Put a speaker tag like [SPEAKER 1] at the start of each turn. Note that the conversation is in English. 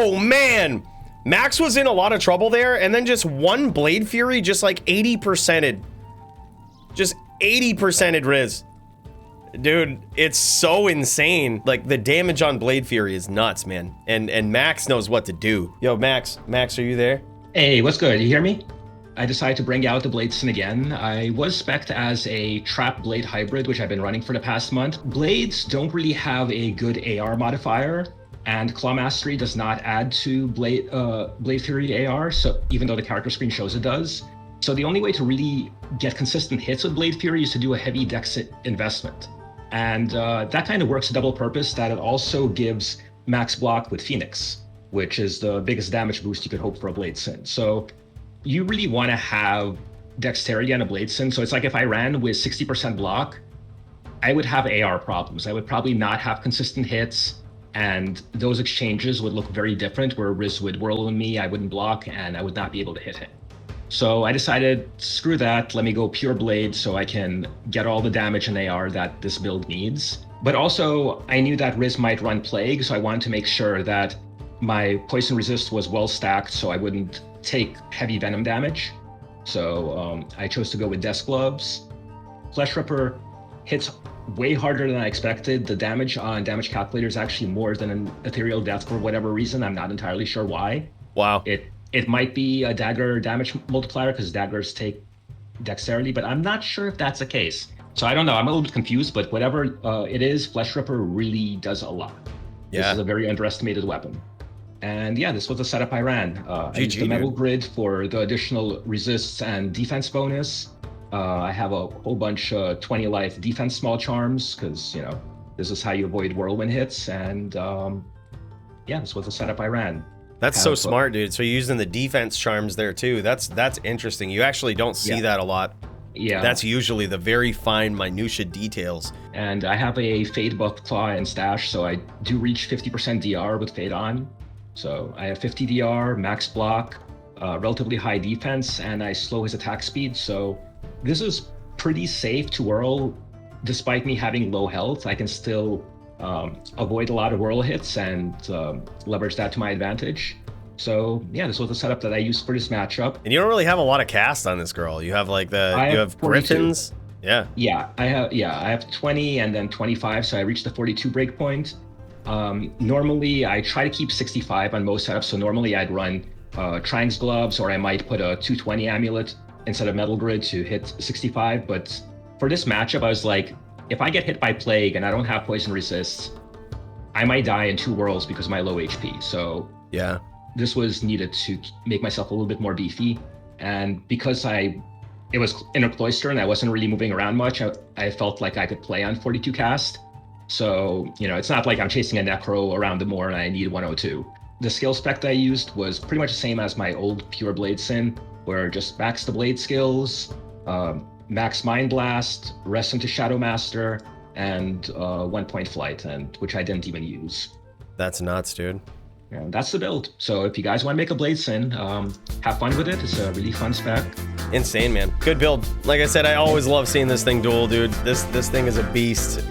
[SPEAKER 1] Oh, man. Max was in a lot of trouble there, and then just one Blade Fury just like 80%ed. Just 80%ed Riz. Dude, it's so insane. Like, the damage on Blade Fury is nuts, man. And Max knows what to do. Yo, Max, are you there?
[SPEAKER 2] Hey, what's good? You hear me? I decided to bring out the Bladesin again. I was spec'd as a Trap Blade hybrid, which I've been running for the past month. Blades don't really have a good AR modifier, and Claw Mastery does not add to Blade Fury AR, so even though the character screen shows it does. So the only way to really get consistent hits with Blade Fury is to do a heavy dex investment. And that kind of works a double purpose, that it also gives max block with Phoenix, which is the biggest damage boost you could hope for a Bladesin. So you really want to have dexterity on a Bladesin. So it's like if I ran with 60% block, I would have AR problems. I would probably not have consistent hits, and those exchanges would look very different, where Riz would whirl on me, I wouldn't block, and I would not be able to hit him. So I decided, screw that, let me go pure Blade so I can get all the damage and AR that this build needs. But also, I knew that Riz might run Plague, so I wanted to make sure that my Poison Resist was well stacked so I wouldn't take heavy Venom damage. So I chose to go with Desk Gloves. Fleshripper hits way harder than I expected. The damage on Damage Calculator is actually more than an Ethereal Death for whatever reason. I'm not entirely sure why.
[SPEAKER 1] Wow.
[SPEAKER 2] It might be a dagger damage multiplier because daggers take dexterity, but I'm not sure if that's the case. So I don't know. I'm a little bit confused, but whatever it is, Fleshripper really does a lot. Yeah. This is a very underestimated weapon. And yeah, this was the setup I ran. I used the Metal Grid for the additional resists and defense bonus. I have a whole bunch 20 life defense small charms because, you know, this is how you avoid whirlwind hits. And yeah, this was the setup I ran.
[SPEAKER 1] That's so smart, dude. So you're using the defense charms there too. That's interesting. You actually don't see that a lot.
[SPEAKER 2] Yeah.
[SPEAKER 1] That's usually the very fine minutia details.
[SPEAKER 2] And I have a Fade buff claw and stash, so I do reach 50% DR with Fade on. So I have 50 DR, max block, relatively high defense, and I slow his attack speed. So this is pretty safe to whirl. Despite me having low health, I can still avoid a lot of whirl hits and leverage that to my advantage. So yeah, this was the setup that I used for this matchup.
[SPEAKER 1] And you don't really have a lot of cast on this girl. You have like you have Griffins. Yeah.
[SPEAKER 2] Yeah, I have 20 and then 25, so I reached the 42 breakpoint. Normally I try to keep 65 on most setups. So normally I'd run Trang's Gloves, or I might put a 220 amulet instead of Metal Grid to hit 65. But for this matchup, I was like, if I get hit by Plague and I don't have Poison Resist, I might die in 2 whirls because of my low HP. So
[SPEAKER 1] yeah, this
[SPEAKER 2] was needed to make myself a little bit more beefy. And because it was in a cloister and I wasn't really moving around much, I felt like I could play on 42 cast. So, you know, it's not like I'm chasing a Necro around the moor and I need 102. The skill spec that I used was pretty much the same as my old pure Bladesin, where just max the blade skills, max Mind Blast, rest into Shadow Master, and 1 point flight, which I didn't even use.
[SPEAKER 1] That's nuts, dude.
[SPEAKER 2] Yeah, that's the build. So if you guys want to make a Bladesin, have fun with it. It's a really fun spec.
[SPEAKER 1] Insane, man. Good build. Like I said, I always love seeing this thing duel, dude. This thing is a beast.